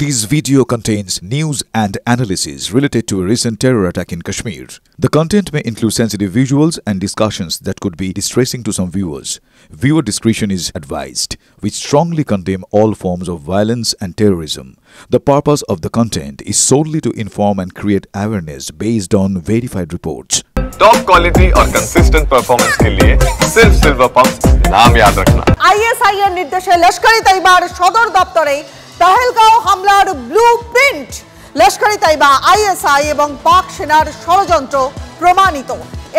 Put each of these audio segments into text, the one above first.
This video contains news and analysis related to a recent terror attack in Kashmir. The content may include sensitive visuals and discussions that could be distressing to some viewers. Viewer discretion is advised. We strongly condemn all forms of violence and terrorism. The purpose of the content is solely to inform and create awareness based on verified reports. Top quality और consistent performance के लिए सिर्फ silver pump नाम याद रखना। ISI এর নির্দেশে লস্করি তৈবার সদর দপ্তরে পেহেলগাঁও হামলার ব্লুপ্রিন্ট লস্করি তৈবা আইএসআই এবং পাক সেনার ষড়যন্ত্র প্রমাণিত।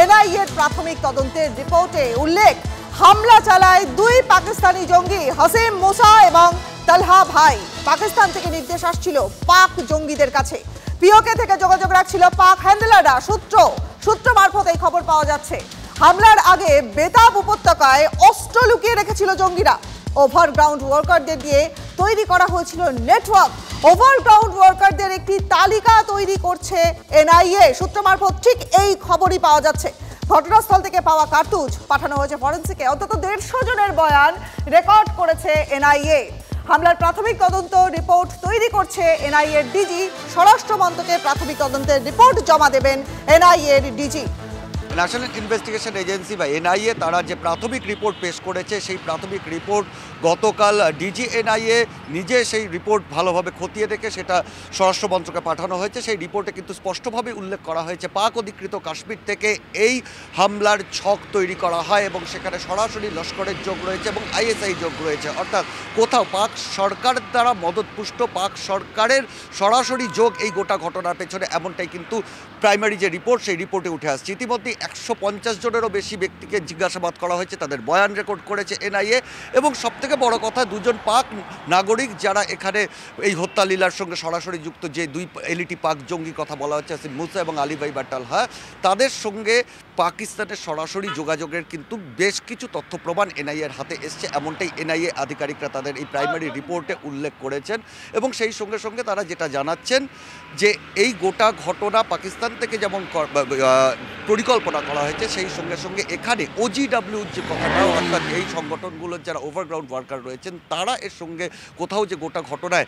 এনআইএ এর প্রাথমিক তদন্তের রিপোর্টে উল্লেখ হামলা চালায় দুই পাকিস্তানি জঙ্গি হাসিম মুসা এবং তালহা ভাই। পাকিস্তান থেকে নির্দেশ আসছিল পাক জঙ্গিদের কাছে। পিওকে থেকে যোগাযোগ রাখছিল পাক হ্যান্ডলাররা। সূত্র মারফত এই খবর পাওয়া যাচ্ছে। হামলার আগে বেতাব উপত্যকায় অস্ত্র লুকিয়ে রেখেছিল জঙ্গিরা। ওভারগ্রাউন্ড ওয়ার্কারদের দিয়ে তৈরি করা হয়েছিল নেটওয়ার্ক। ওভারগ্রাউন্ড ওয়ার্কারদের একটি তালিকা তৈরি করছে এনআইএ। সূত্র মারফত ঠিক এই খবরই পাওয়া যাচ্ছে। ঘটনাস্থল থেকে পাওয়া কার্তুজ পাঠানো হয়েছে ফরেন্সিকে। অন্তত 150 জনের বয়ান রেকর্ড করেছে এনআইএ। হামলার প্রাথমিক তদন্ত রিপোর্ট তৈরি করছে এনআইএ এর ডিজি। স্বরাষ্ট্র মন্ত্রকে প্রাথমিক তদন্তের রিপোর্ট জমা দেবেন এনআইএ এর ডিজি। ন্যাশনাল ইনভেস্টিগেশন এজেন্সি বা এনআইএ তারা যে প্রাথমিক রিপোর্ট পেশ করেছে সেই প্রাথমিক রিপোর্ট গতকাল ডিজি এনআইএ নিজে সেই রিপোর্ট ভালোভাবে খতিয়ে দেখে সেটা স্বরাষ্ট্র মন্ত্রকে পাঠানো হয়েছে। সেই রিপোর্টে কিন্তু স্পষ্টভাবে উল্লেখ করা হয়েছে পাক অধিকৃত কাশ্মীর থেকে এই হামলার ছক তৈরি করা হয় এবং সেখানে সরাসরি লস্করের যোগ রয়েছে এবং আইএসআই যোগ রয়েছে। অর্থাৎ কোথাও পাক সরকার দ্বারা মদতপুষ্ট পাক সরকারের সরাসরি যোগ এই গোটা ঘটনার পেছনে, এমনটাই কিন্তু প্রাইমারি যে রিপোর্ট সেই রিপোর্টে উঠে আসছে। ইতিমধ্যে 150 জনেরও বেশি ব্যক্তিকে জিজ্ঞাসাবাদ করা হয়েছে, তাদের বয়ান রেকর্ড করেছে এনআইএ এবং সবথেকে বড় কথা দুজন পাক নাগরিক যারা এখানে এই হত্যা লীলার সঙ্গে সরাসরি যুক্ত, যে দুই এলইটি পাক জঙ্গি কথা বলা হচ্ছে হাসিম মুসা এবং আলী ভাই বাটালহা, তাদের সঙ্গে পাকিস্তানের সরাসরি যোগাযোগের কিন্তু বেশ কিছু তথ্য প্রমাণ এনআইএর হাতে এসছে, এমনটাই এনআইএ আধিকারিকরা তাদের এই প্রাইমারি রিপোর্টে উল্লেখ করেছেন। এবং সেই সঙ্গে সঙ্গে তারা যেটা জানাচ্ছেন যে এই গোটা ঘটনা পাকিস্তান থেকে যেমন পরিকল্পনা করা হয়েছে, সেই সঙ্গে সঙ্গে এখানে ওজিডাব্লিউ যে কথাটা, অর্থাৎ এই সংগঠনগুলোর যারা ওভারগ্রাউন্ড ওয়ার্কার রয়েছেন তারা এর সঙ্গে কোথাও যে গোটা ঘটনায়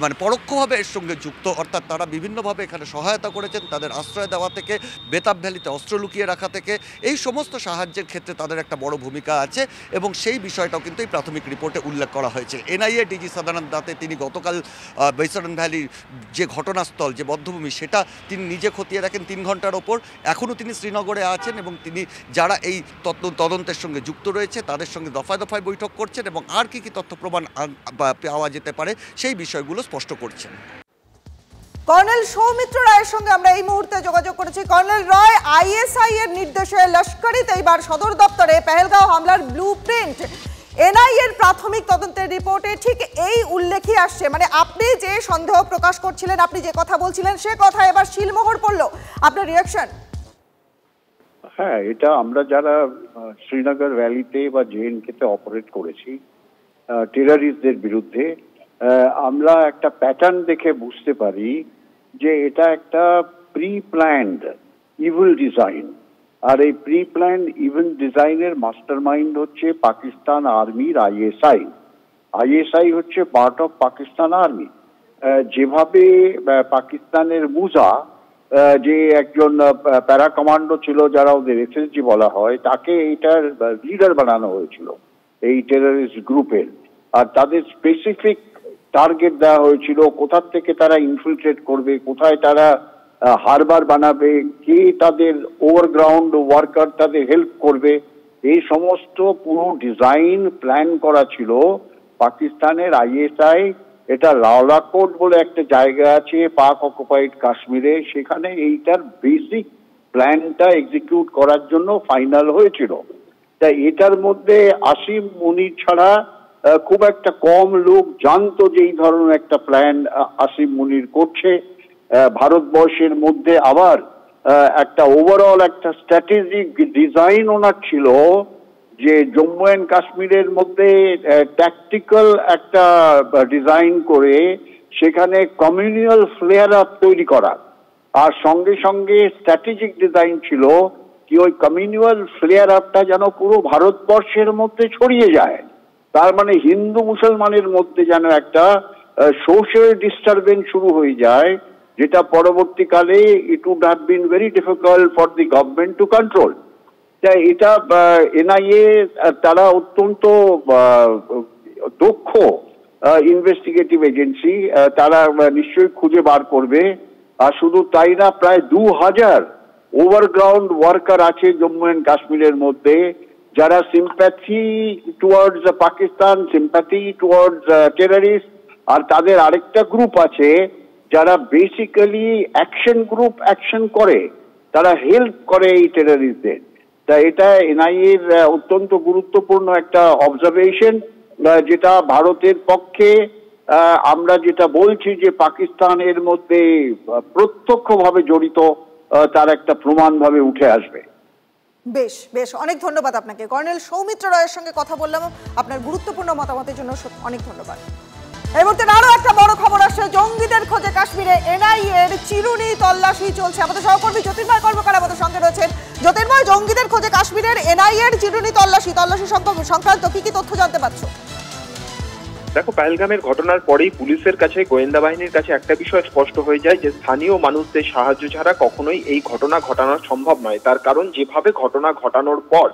মানে পরোক্ষভাবে এর সঙ্গে যুক্ত, অর্থাৎ তারা বিভিন্নভাবে এখানে সহায়তা করেছেন, তাদের আশ্রয় দেওয়া থেকে বেতাব ভ্যালিতে অস্ত্র লুকিয়ে রাখা থেকে এই সমস্ত সাহায্যের ক্ষেত্রে তাদের একটা বড় ভূমিকা আছে এবং সেই বিষয়টাও কিন্তু এই প্রাথমিক রিপোর্টে উল্লেখ করা হয়েছে। এনআইএ ডিজি সাদানন্দ দাতে তিনি গতকাল বৈসরন ভ্যালির যে ঘটনাস্থল, যে বধ্যভূমি, সেটা তিনি নিজে খতিয়ে দেখেন 3 ঘন্টার ওপর। এখনও তিনি শ্রীনগরে আছেন এবং তিনি যারা এই তদন্তের সঙ্গে যুক্ত রয়েছে তাদের সঙ্গে দফায় দফায় বৈঠক করছেন এবং আর কি তথ্য প্রমাণ পাওয়া যেতে পারে সেই বিষয়গুলো স্পষ্ট করছেন। কর্নেল সৌমিত্র রায়ের সঙ্গে আমরা এই মুহূর্তে যোগাযোগ করেছি। কর্নেল রায়, আইএসআই এর নির্দেশে লস্করি তৈবার সদর দপ্তরে পেহেলগাঁও হামলার ব্লুপ্রিন্ট এনআইএ এর প্রাথমিক তদন্তের রিপোর্টে ঠিক এই উল্লেখই আসছে। মানে আপনি যে সন্দেহ প্রকাশ করছিলেন, আপনি যে কথা বলছিলেন, সে কথা এবার শিলমোহর পড়লো। আপনার রিঅ্যাকশন? হ্যাঁ, এটা আমরা যারা শ্রীনগর ভ্যালিতে বা জেএনকেতে অপারেট করেছি টেররিস্টদের বিরুদ্ধে, আমরা একটা প্যাটার্ন দেখে বুঝতে পারি যে এটা একটা প্রি প্ল্যান্ড ইভিল ডিজাইন। আর এই প্রি প্ল্যান্ড ইভিল ডিজাইনের মাস্টার মাইন্ড হচ্ছে পাকিস্তান আর্মির আইএসআই। আইএসআই হচ্ছে পার্ট অফ পাকিস্তান আর্মি। যেভাবে পাকিস্তানের মুজা, যে একজন প্যারা কমান্ডো ছিল যারা ওদের এসএসজি বলা হয়, তাকে এইটার লিডার বানানো হয়েছিল এই টেররিস্ট গ্রুপের। আর তাদের স্পেসিফিক টার্গেট দেওয়া হয়েছিল কোথার থেকে তারা ইনফিলট্রেট করবে, কোথায় তারা হারবার বানাবে, কে তাদের ওভারগ্রাউন্ড ওয়ার্কার তাদের হেল্প করবে, এই সমস্ত পুরো ডিজাইন প্ল্যান করা ছিল পাকিস্তানের আইএসআই। এটা লাওলাকোট বলে একটা জায়গা আছে পাক অকুপাইড কাশ্মীরে, সেখানে এইটার বেসিক প্ল্যানটা এক্সিকিউট করার জন্য ফাইনাল হয়েছিল। তাই এটার মধ্যে আসিম মুনির ছাড়া খুব একটা কম লোক জানতো যে এই ধরনের একটা প্ল্যান আসিম মুনির করছে। ভারতবর্ষের মধ্যে আবার একটা ওভারঅল একটা স্ট্র্যাটেজিক ডিজাইন ওনার ছিল যে জম্মু অ্যান্ড কাশ্মীরের মধ্যে ট্যাকটিক্যাল একটা ডিজাইন করে সেখানে কমিউনাল ফ্লেয়ার আপ তৈরি করা। আর সঙ্গে সঙ্গে স্ট্র্যাটেজিক ডিজাইন ছিল কি ওই কমিউনাল ফ্লেয়ার আপটা যেন পুরো ভারতবর্ষের মধ্যে ছড়িয়ে যায়। তার মানে হিন্দু মুসলমানের মধ্যে যেন একটা সোশ্যাল ডিস্টারবেন্স শুরু হয়ে যায়, যেটা পরবর্তীকালে it would have been very difficult for the government to control. এটা এনআইএ তারা অত্যন্ত দক্ষ ইনভেস্টিগেটিভ এজেন্সি, তারা নিশ্চয়ই খুঁজে বার করবে। আর শুধু তাই না, প্রায় 2000 ওভারগ্রাউন্ড ওয়ার্কার আছে জম্মু অ্যান্ড কাশ্মীরের মধ্যে, যারা sympathy towards Pakistan, sympathy towards terrorist. আর তাদের আরেকটা গ্রুপ আছে যারা বেসিক্যালি অ্যাকশন করে, তারা হেল্প করে এই টেররিস্টদের। তা এটা এনআইএর অত্যন্ত গুরুত্বপূর্ণ একটা অবজারভেশন, যেটা ভারতের পক্ষে আমরা যেটা বলছি যে পাকিস্তান এর মধ্যে প্রত্যক্ষভাবে জড়িত, তার একটা প্রমাণ ভাবে উঠে আসবে। বেশ বেশ, অনেক ধন্যবাদ আপনাকে। কর্নেল সৌমিত্র রায়ের সঙ্গে কথা বললাম, আপনার গুরুত্বপূর্ণ মতামতের জন্য অনেক ধন্যবাদ। এই মুহূর্তে আরো একটা বড় খবর আসছে, জঙ্গিদের খোঁজে কাশ্মীরে এনআইএ এর চিরুনি তল্লাশি চলছে। আমাদের সহকর্মী জ্যোতির্ময় কর্মকার আমাদের সঙ্গে রয়েছেন। জ্যোতির্ময়, জঙ্গিদের খোঁজে কাশ্মীরের এনআইএ এর চিরুনি তল্লাশি সংক্রান্ত কি কি তথ্য জানতে পারছো? দেখো, পহেলগামের ঘটনার পরেই পুলিশের কাছে, গোয়েন্দা বাহিনীর কাছে একটা বিষয় স্পষ্ট হয়ে যায় যে স্থানীয় মানুষদের সাহায্য ছাড়া কখনোই এই ঘটনা ঘটানো সম্ভব নয়। তার কারণ, যেভাবে ঘটনা ঘটানোর পর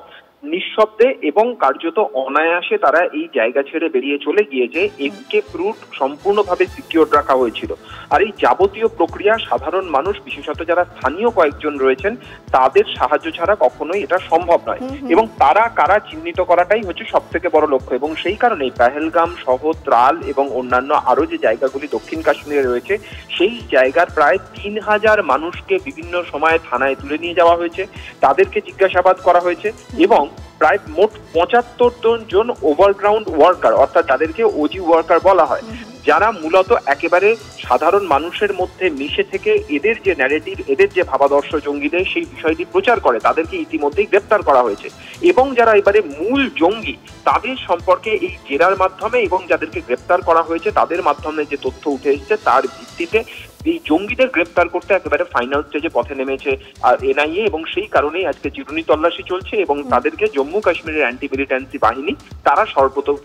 নিঃশব্দে এবং কার্যত অনায়াসে তারা এই জায়গা ছেড়ে বেরিয়ে চলে গিয়েছে, এসকেপ রুট সম্পূর্ণভাবে সিকিউর রাখা হয়েছিল। আর এই যাবতীয় প্রক্রিয়া সাধারণ মানুষ, বিশেষত যারা স্থানীয় কয়েকজন রয়েছেন, তাদের সাহায্য ছাড়া কখনোই এটা সম্ভব নয়। এবং তারা কারা চিহ্নিত করাটাই হচ্ছে সব থেকে বড় লক্ষ্য। এবং সেই কারণেই পহেলগাম সহ ত্রাল এবং অন্যান্য আরো যে জায়গাগুলি দক্ষিণ কাশ্মীরে রয়েছে, সেই জায়গার প্রায় 3000 মানুষকে বিভিন্ন সময়ে থানায় তুলে নিয়ে যাওয়া হয়েছে, তাদেরকে জিজ্ঞাসাবাদ করা হয়েছে এবং প্রায় মোট 75 জন ওভারগ্রাউন্ড ওয়ার্কার, অর্থাৎ তাদেরকে ওজি ওয়ার্কার বলা হয়, যারা মূলত একেবারে সাধারণ মানুষের মধ্যে মিশে থেকে এদের যে ন্যারেটিভ, এদের যে ভাবাদর্শ জঙ্গিদের, সেই বিষয়টি প্রচার করে, তাদেরকে ইতিমধ্যেই গ্রেপ্তার করা হয়েছে। এবং যারা এবারে মূল জঙ্গি, তাদের সম্পর্কে এই জেরার মাধ্যমে এবং যাদেরকে গ্রেপ্তার করা হয়েছে তাদের মাধ্যমে যে তথ্য উঠে এসেছে, তার ভিত্তিতে এই জঙ্গিদের গ্রেপ্তার করতে একেবারে ফাইনাল স্টেজে পথে নেমেছে এনআইএ। এবং সেই কারণেই আজকে চিরুনি তল্লাশি চলছে এবং তাদেরকে জম্মু কাশ্মীরের অ্যান্টি মিলিটেন্সি বাহিনী তারা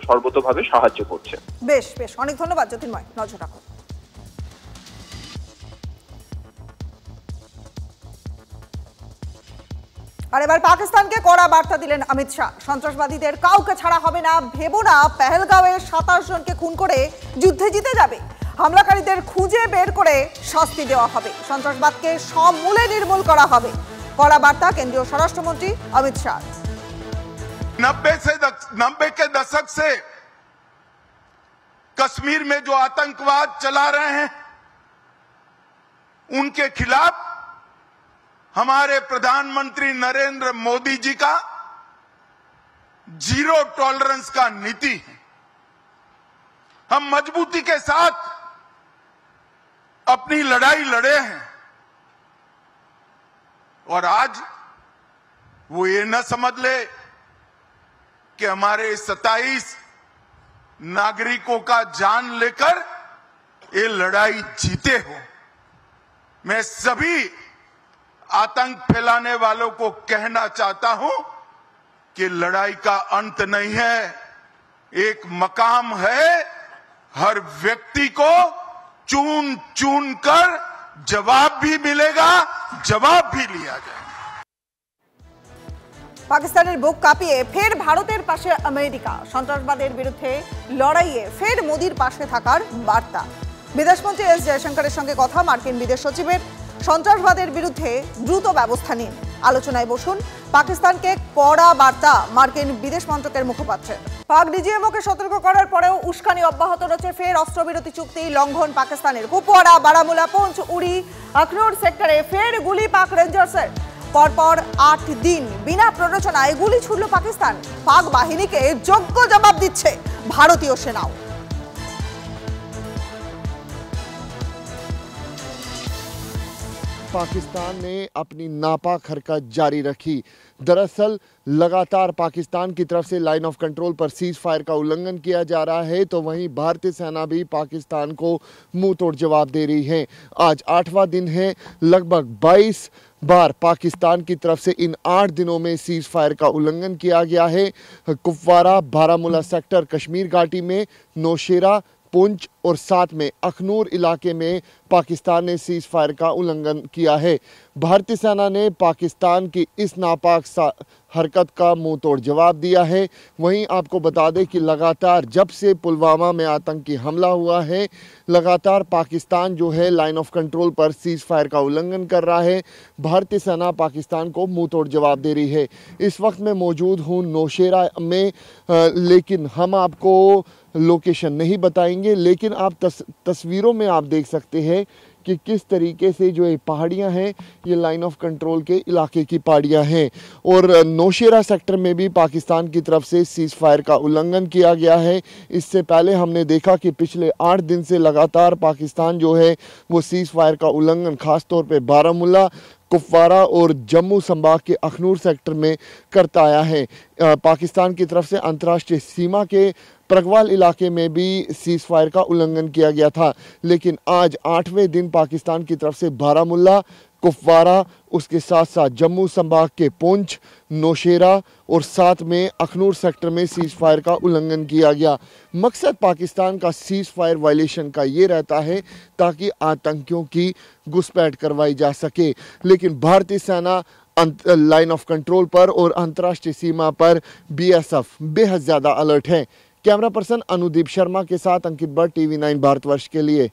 সর্বতোভাবে সাহায্য করছে। বেশ বেশ, অনেক ধন্যবাদ জ্যোতির্ময়, নজর রাখুন। আর এবার পাকিস্তানকে কড়া বার্তা দিলেন অমিত শাহ। সন্ত্রাসবাদীদের কাউকে ছাড়া হবে না, ভেবো না পেহেলগাঁওয়ে 27 জনকে খুন করে যুদ্ধে জিতে যাবে। হামলাকারীদের খুঁজে বের করে শাস্তি দেওয়া হবে, সন্ত্রাসবাদকে সমূলে নির্মূল করা হবে। কড়া বার্তা কেন্দ্রীয় স্বরাষ্ট্রমন্ত্রী অমিত শাহ। 90 के दशक से कश्मीर में जो आतंकवाद चला रहे हैं, उनके खिलाफ हमारे प्रधानमंत्री नरेंद्र मोदी जी का जीरो टॉलरेंस का नीति है। हम मजबूती के साथ अपनी लड़ाई लड़े हैं और आज वो ये न समझ ले कि हमारे 27 नागरिकों का जान लेकर ये लड़ाई जीते हो। मैं सभी आतंक फैलाने वालों को कहना चाहता हूं कि लड़ाई का अंत नहीं है, एक मकाम है। हर व्यक्ति को चुन चुन कर जवाब भी मिलेगा, जवाब भी लिया जाएगा। পাকিস্তানের বুক কাঁপিয়ে ফের ভারতের পাশে আমেরিকা, সন্ত্রাসবাদের বিরুদ্ধে লড়াইয়ে ফের মোদির পাশে থাকার বার্তা। বিদেশমন্ত্রী এস জয়শঙ্করের সঙ্গে কথা মার্কিন বিদেশ সচিবের। সন্ত্রাসবাদের বিরুদ্ধে দ্রুত ব্যবস্থা নিন, আলোচনায় বসুন। পাকিস্তানকে কড়া বার্তা মার্কিন বিদেশ মন্ত্রকের মুখপাত্রের। পাক ডিজিএমওকে সতর্ক করার পরেও উস্কানি অব্যাহত রয়েছে। ফের অস্ত্রবিরতি চুক্তি লঙ্ঘন পাকিস্তানের। কুপওয়ারা, বারামুলা, পুঞ্চ, উড়ি, আখনুর সেক্টরে ফের গুলি পাক রেঞ্জার্সের। পরপর 8 দিন বিনা প্ররোচনায় গুলি ছুড়ল পাকিস্তান। পাক বাহিনীকে যোগ্য জবাব দিচ্ছে ভারতীয় সেনাও। पाकिस्तान ने अपनी नापाक हरकत जारी रखी। दरअसल लगातार पाकिस्तान की तरफ से लाइन ऑफ कंट्रोल पर सीज फायर का उल्लंघन किया जा रहा है, तो वहीं भारतीय सेना भी पाकिस्तान को मुंह तोड़ जवाब दे रही है। आज 8वां दिन है। लगभग 22 बार पाकिस्तान की तरफ से इन 8 दिनों में सीज फायर का उल्लंघन किया गया है। कुपवारा, बारामूला सेक्टर, कश्मीर घाटी में, नौशेरा, पुंछ और साथ में अखनूर इलाके में पाकिस्तान ने सीज फायर का उल्लंघन किया है। भारतीय सेना ने पाकिस्तान की इस नापाक हरकत का मुंह तोड़ जवाब दिया है। वहीं आपको बता दें कि लगातार जब से पुलवामा में आतंकी हमला हुआ है, लगातार पाकिस्तान जो है लाइन ऑफ कंट्रोल पर सीज फायर का उल्लंघन कर रहा है। भारतीय सेना पाकिस्तान को मुंह तोड़ जवाब दे रही है। इस वक्त मैं मौजूद हूँ नौशेरा में, लेकिन हम आपको लोकेशन नहीं बताएंगे, लेकिन आप तस्वीरों में आप देख सकते हैं कि किस तरीके से जो ये पहाड़ियाँ हैं ये लाइन ऑफ कंट्रोल के इलाके की पहाड़ियाँ हैं। और नौशेरा सेक्टर में भी पाकिस्तान की तरफ से सीज फायर का उल्लंघन किया गया है। इससे पहले हमने देखा कि पिछले 8 दिन से लगातार पाकिस्तान जो है वो सीज फायर का उल्लंघन खास तौर पे बारामूला, कुपवारा और जम्मू संभाग के अखनूर सेक्टर में करता आया है। पाकिस्तान की तरफ से अंतर्राष्ट्रीय सीमा के प्रगवाल इलाके में भी सीज फायर का उल्लंघन किया गया था, लेकिन आज 8वें दिन पाकिस्तान की तरफ से बारामूला, कुपवारा, उसके साथ साथ जम्मू संभाग के पुंछ, नौशेरा और साथ में अखनूर सेक्टर में सीज फायर का उल्लंघन किया गया। मकसद पाकिस्तान का सीज फायर वायलेशन का ये रहता है ताकि आतंकियों की घुसपैठ करवाई जा सके, लेकिन भारतीय सेना लाइन ऑफ कंट्रोल पर और अंतर्राष्ट्रीय सीमा पर BSF बेहद ज़्यादा अलर्ट है। कैमरा पर्सन अनुदीप शर्मा के साथ अंकित भट्ट, TV9 भारतवर्ष के लिए।